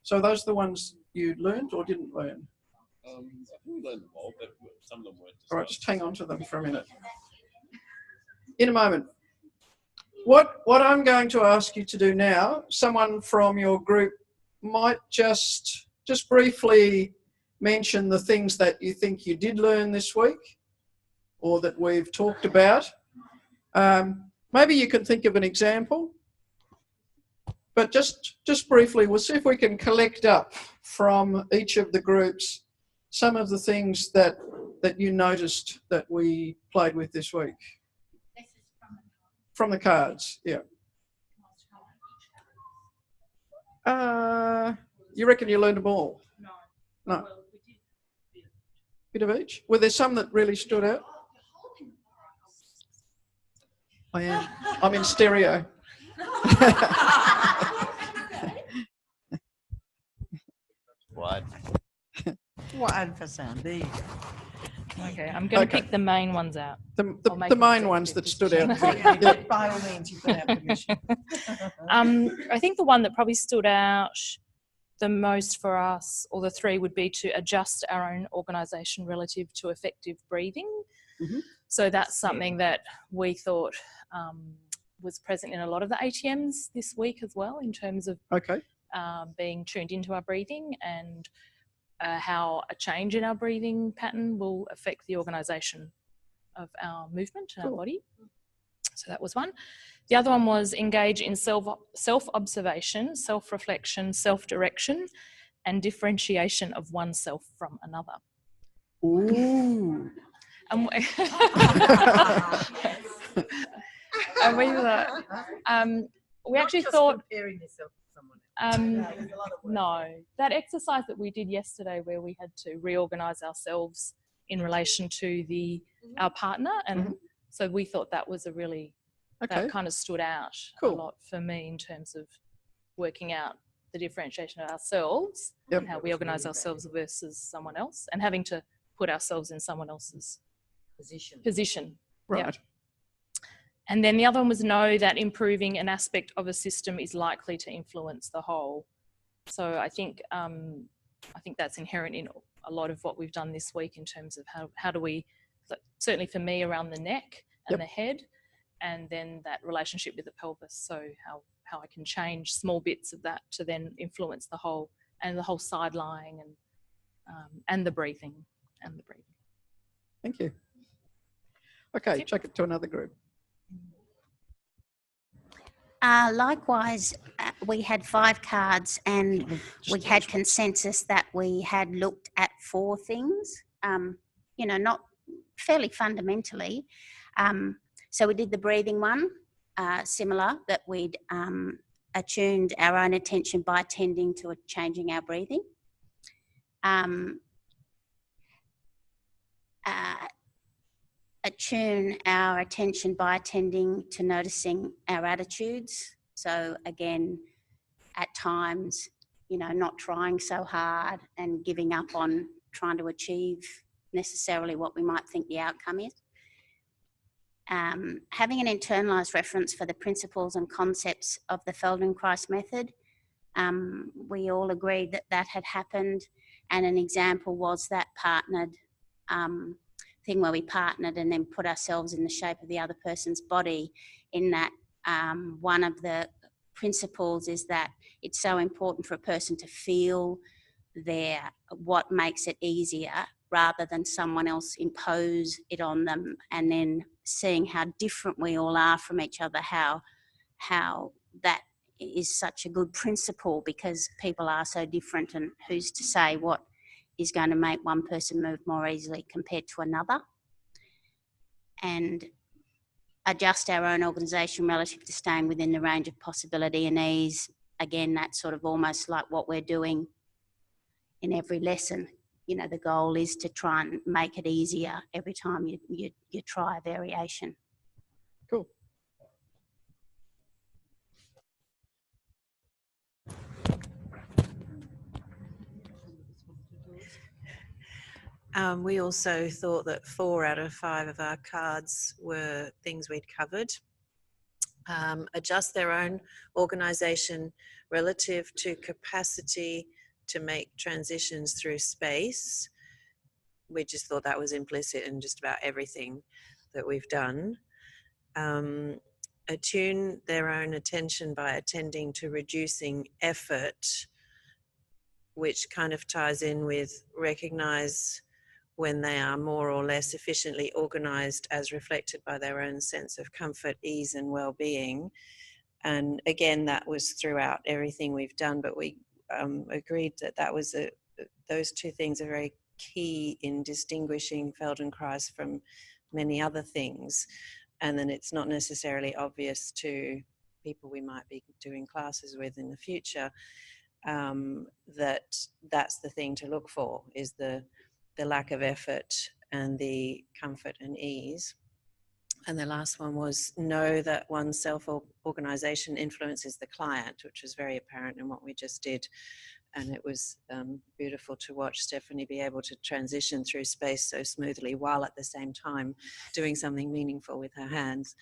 So those are the ones you learned or didn't learn? I think we learned them all, but some of them weren't. All right, just hang on to them for a minute. In a moment. What I'm going to ask you to do now, someone from your group might just briefly mention the things that you think you did learn this week or that we've talked about. Maybe you can think of an example, but just briefly, we'll see if we can collect up from each of the groups some of the things that you noticed that we played with this week. This is from the cards, yeah. You reckon you learned them all? No. No. Well, we did Bit of each? Were there some that really stood out? I am. I'm in stereo. Wide. Wide for sound. There you go. Okay, I'm going to pick the main ones out. The main ones that stood out. Yeah, by all means, you've got our permission. I think the one that probably stood out the most for us, or the three, would be to adjust our own organisation relative to effective breathing. Mm-hmm. So that's something that we thought was present in a lot of the ATMs this week as well, in terms of being tuned into our breathing and how a change in our breathing pattern will affect the organisation of our movement and our body. So that was one. The other one was engage in self-observation, self-reflection, self-direction, and differentiation of oneself from another. Ooh. And we actually thought, comparing yourself to someone else. no, that exercise that we did yesterday where we had to reorganise ourselves in relation to our partner, and so we thought that was a really, that kind of stood out a lot for me in terms of working out the differentiation of ourselves and how we organise ourselves versus someone else, and having to put ourselves in someone else's position. Right. Yep. And then the other one was know that improving an aspect of a system is likely to influence the whole. So I think that's inherent in a lot of what we've done this week in terms of how do we, certainly for me, around the neck and the head, and then that relationship with the pelvis. So how I can change small bits of that to then influence the whole, and the whole side lying and the breathing Thank you. Okay, check it to another group. Likewise, we had 5 cards and we had consensus that we had looked at 4 things, not fairly fundamentally. So we did the breathing one, similar, that we'd attuned our own attention by attending to changing our breathing. Attune our attention by attending to noticing our attitudes. So again, at times, not trying so hard and giving up on trying to achieve necessarily what we might think the outcome is. Having an internalised reference for the principles and concepts of the Feldenkrais method. We all agreed that had happened, and an example was that partnered thing where we partnered and then put ourselves in the shape of the other person's body, in that one of the principles is that it's so important for a person to feel what makes it easier, rather than someone else impose it on them, and then seeing how different we all are from each other, how that is such a good principle, because people are so different, and who's to say what is going to make one person move more easily compared to another. And adjust our own organisation relative to staying within the range of possibility and ease. Again, that's sort of almost like what we're doing in every lesson. The goal is to try and make it easier every time you try a variation. Cool. We also thought that 4 out of 5 of our cards were things we'd covered. Adjust their own organisation relative to capacity to make transitions through space. We just thought that was implicit in just about everything that we've done. Attune their own attention by attending to reducing effort, which kind of ties in with recognize when they are more or less efficiently organized as reflected by their own sense of comfort, ease and well-being. And again, that was throughout everything we've done, but we agreed that that was those two things are very key in distinguishing Feldenkrais from many other things. And then it's not necessarily obvious to people we might be doing classes with in the future that that's the thing to look for, is the lack of effort and the comfort and ease. And the last one was know that one's self-organization influences the client, which was very apparent in what we just did. And it was beautiful to watch Stephanie be able to transition through space so smoothly while at the same time doing something meaningful with her hands.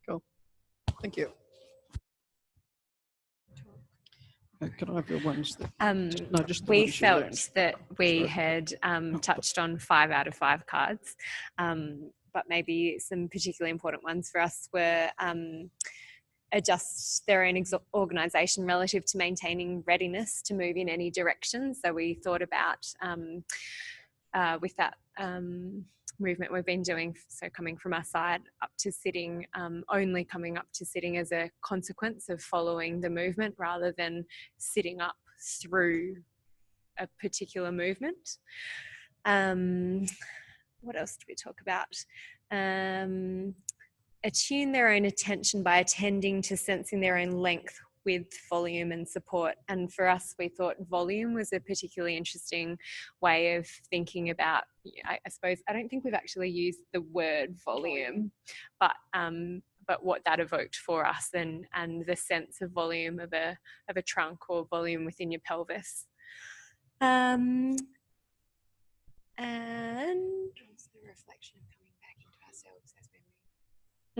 Cool. Thank you. Can I have your ones? That, we felt that we had touched on 5 out of 5 cards, but maybe some particularly important ones for us were adjust their own organisation relative to maintaining readiness to move in any direction. So we thought about with that movement we've been doing, so coming from our side up to sitting, only coming up to sitting as a consequence of following the movement rather than sitting up through a particular movement. What else did we talk about? Attune their own attention by attending to sensing their own length with volume and support. And for us, we thought volume was a particularly interesting way of thinking about, I suppose, I don't think we've actually used the word volume, but what that evoked for us and the sense of volume of a trunk or volume within your pelvis. And what's the reflection of coming back into ourselves as we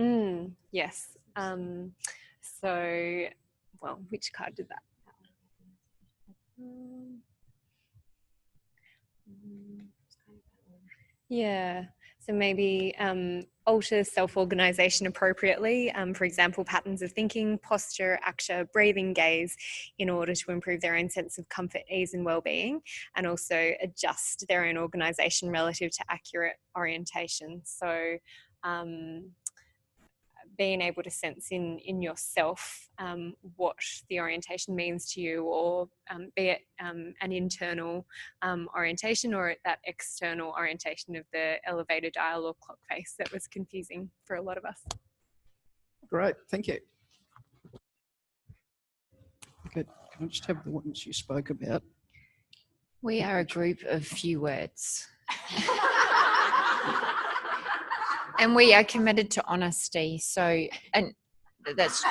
move? Yes. So, well, which card did that? Yeah. So maybe alter self-organisation appropriately. For example, patterns of thinking, posture, action, breathing, gaze, in order to improve their own sense of comfort, ease and well-being, and also adjust their own organisation relative to accurate orientation. So being able to sense in yourself what the orientation means to you, or be it an internal orientation or that external orientation of the elevator dial or clock face that was confusing for a lot of us. Great, thank you. Okay, can I just have the ones you spoke about? We are a group of few words. And we are committed to honesty. So, and that's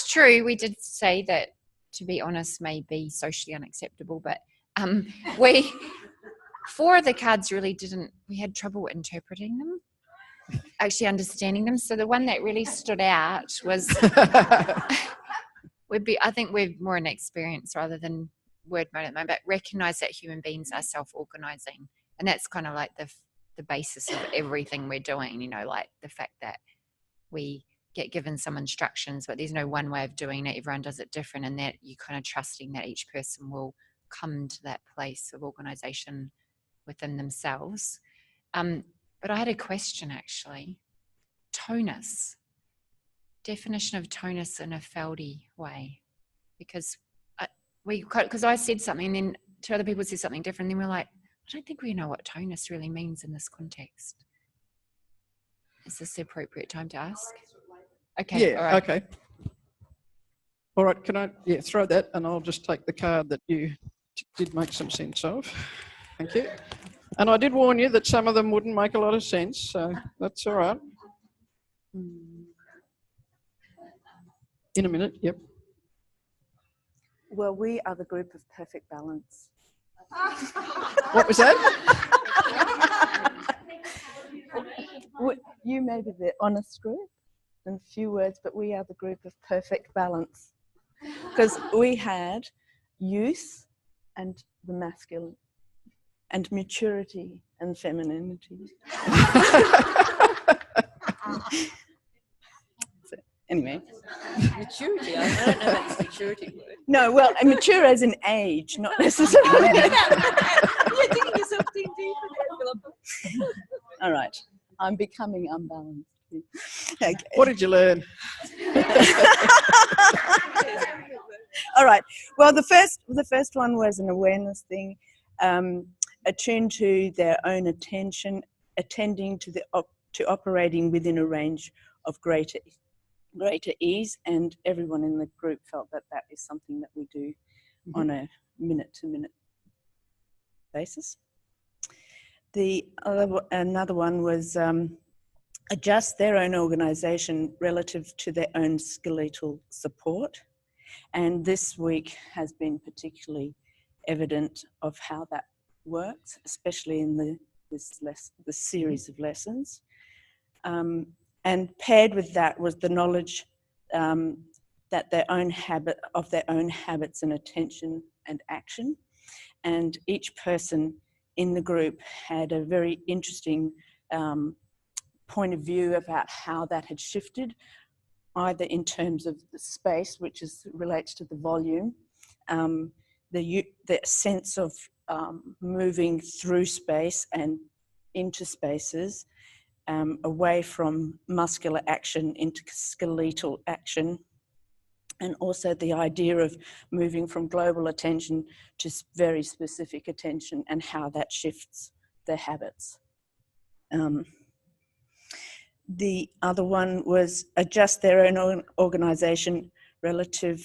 true. We did say that to be honest may be socially unacceptable, but 4 of the cards really we had trouble interpreting them, actually understanding them. So the one that really stood out was, I think we're more an experience rather than word mode at the moment, but recognize that human beings are self-organizing. And that's kind of like the basis of everything we're doing, like the fact that we get given some instructions, but there's no one way of doing it. Everyone does it different, and that you're kind of trusting that each person will come to that place of organization within themselves. But I had a question actually. Tonus. Definition of tonus in a Feldy way. Because I said something and then 2 other people said something different, and then we're like, I don't think we know what tonus really means in this context. Is this the appropriate time to ask? Okay. Yeah, all right. okay. All right, can I throw that, and I'll just take the card that you did make some sense of. Thank you. And I did warn you that some of them wouldn't make a lot of sense, so that's all right. In a minute, yep. Well, we are the group of perfect balance. What was that? You may be the honest group in few words, but we are the group of perfect balance. Because we had youth and the masculine and maturity and femininity. So, anyway. Maturity, I don't know that's maturity. No, well, mature as in age, not necessarily. You're digging yourself too deep in Philippa. All right, I'm becoming unbalanced. Okay. What did you learn? All right. Well, the first one was an awareness thing, attuned to their own attention, attending to to operating within a range of greater ease, and everyone in the group felt that that is something that we do on a minute-to-minute basis. Another one was adjust their own organisation relative to their own skeletal support, and this week has been particularly evident of how that works, especially in this series of lessons. And paired with that was the knowledge that their own habits and attention and action. And each person in the group had a very interesting point of view about how that had shifted, either in terms of the space, which relates to the volume, the sense of moving through space and into spaces, away from muscular action into skeletal action, and also the idea of moving from global attention to very specific attention and how that shifts their habits. The other one was adjust their own organisation relative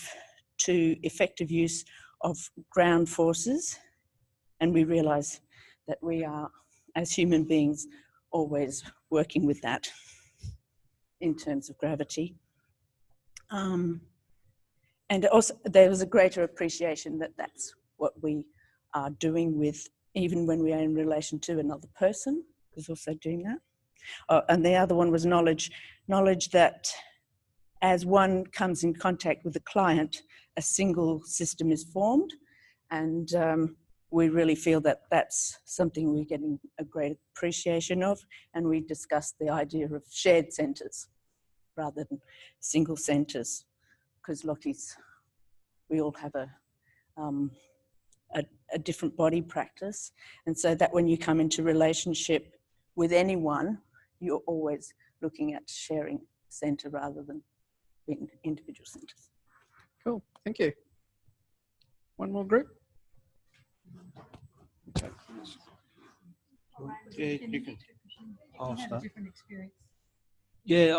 to effective use of ground forces, and we realise that we are, as human beings, always working with that in terms of gravity. And also there was a greater appreciation that that's what we are doing with, even when we are in relation to another person, was also doing that. And the other one was knowledge that as one comes in contact with the client, a single system is formed, and we really feel that that's something we're getting a great appreciation of, and we discussed the idea of shared centres rather than single centres, because Lottie's, we all have a different body practice, and so that when you come into relationship with anyone, you're always looking at sharing centre rather than being individual centres. Cool, thank you. One more group? Yeah, you can. I'll start. Yeah,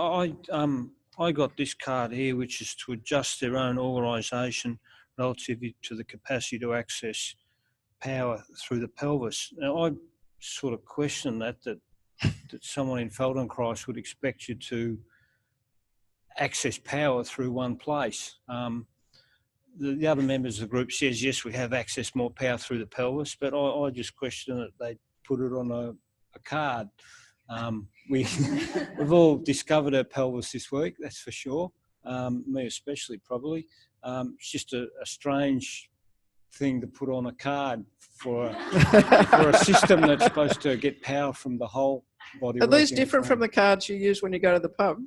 I got this card here, which is to adjust their own organisation relative to the capacity to access power through the pelvis. Now, I sort of question that someone in Feldenkrais would expect you to access power through one place. The other members of the group says, yes, we have access more power through the pelvis, but I just question that they put it on a card. We've all discovered our pelvis this week, that's for sure. Me especially, probably. It's just a strange thing to put on a card for a system that's supposed to get power from the whole body. Are these different from the cards you use when you go to the pub?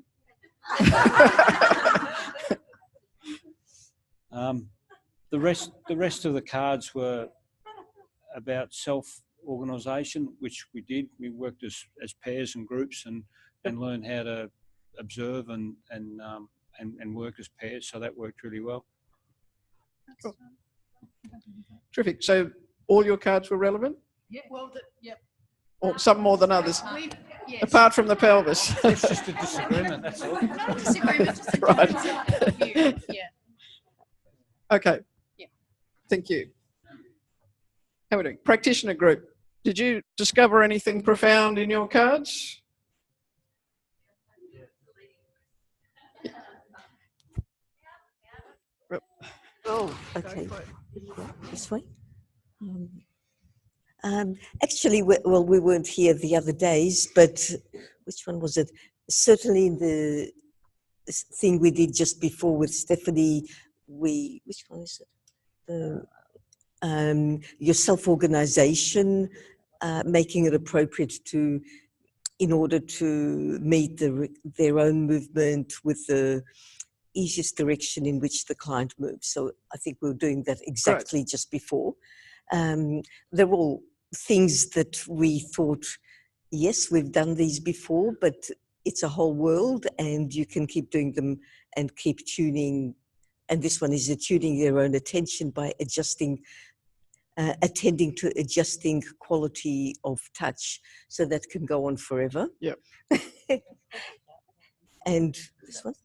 The rest of the cards were about self-organisation, which we did. We worked as pairs and groups and learned how to observe and work as pairs. So that worked really well. Cool. Terrific. So all your cards were relevant? Yeah. Well, yeah. Or some more than others? Yes. Apart from the pelvis. It's just a disagreement, that's all. Not a disagreement, just a Right. difference of view. Yeah. Okay. Yeah. Thank you. How are we doing? Practitioner group. Did you discover anything profound in your cards? Oh, okay. This way. Actually, well, we weren't here the other days, but which one was it? Certainly the thing we did just before with Stephanie, which one is it? Your self-organization, making it appropriate in order to meet their own movement with the easiest direction in which the client moves. So I think we were doing that exactly just before. They're all things that we thought, yes, we've done these before, but it's a whole world and you can keep doing them and keep tuning. And this one is tuning their own attention by attending to adjusting quality of touch. So that can go on forever. Yep. And this one?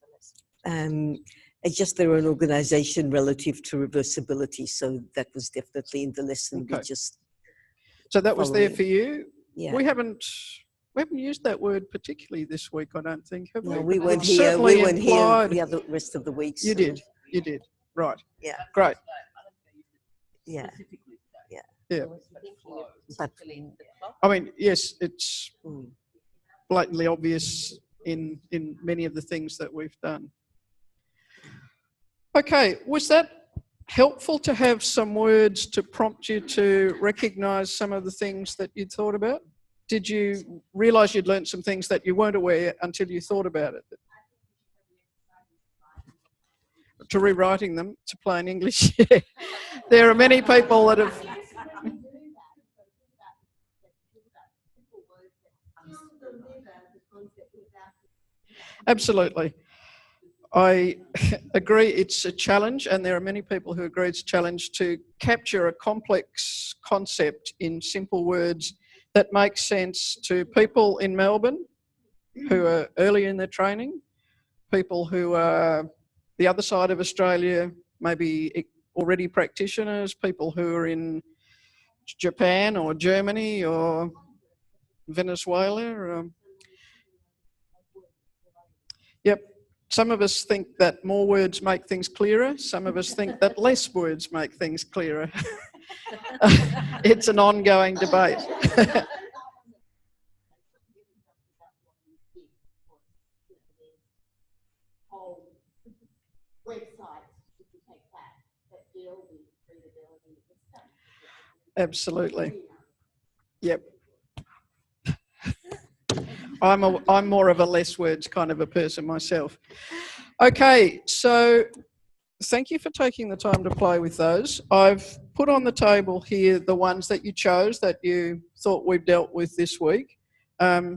Adjust their own organization relative to reversibility. So that was definitely in the lesson. Okay. We just so that was there for you? Yeah. We haven't used that word particularly this week, I don't think, have we? No, we weren't It's here. certainly We weren't here implied- the rest of the week. You did. You did. Right. Yeah. Great. Yeah. Yeah. Yeah. But, I mean, yes, it's blatantly obvious in many of the things that we've done. Okay, was that helpful to have some words to prompt you to recognise some of the things that you'd thought about? Did you realise you'd learnt some things that you weren't aware until you thought about it? To rewriting them to plain English. Yeah. There are many people that have... Absolutely. I agree it's a challenge, and there are many people who agree it's a challenge to capture a complex concept in simple words that make sense to people in Melbourne who are early in their training, people who are the other side of Australia, maybe already practitioners, people who are in Japan or Germany or Venezuela. Yep. Some of us think that more words make things clearer. Some of us think that less words make things clearer. It's an ongoing debate. Absolutely. Yep. I'm more of a less words kind of a person myself. Okay, so thank you for taking the time to play with those. I've put on the table here the ones that you chose that you thought we've dealt with this week.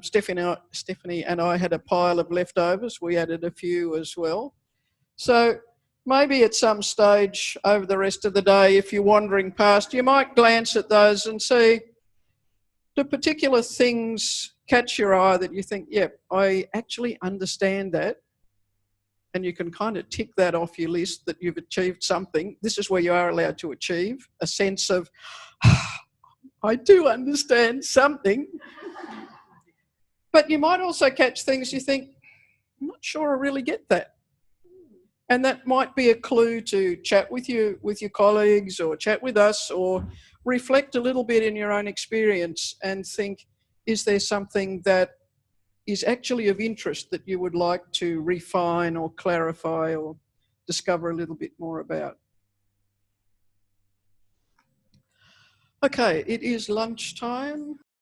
Stephanie and I had a pile of leftovers. We added a few as well. So maybe at some stage over the rest of the day, if you're wandering past, you might glance at those and see, do particular things catch your eye that you think, yep, I actually understand that, and you can kind of tick that off your list that you've achieved something. This is where you are allowed to achieve a sense of, I do understand something. But you might also catch things you think, I'm not sure I really get that. And that might be a clue to chat with your colleagues or chat with us or reflect a little bit in your own experience and think, is there something that is actually of interest that you would like to refine or clarify or discover a little bit more about? Okay, it is lunchtime.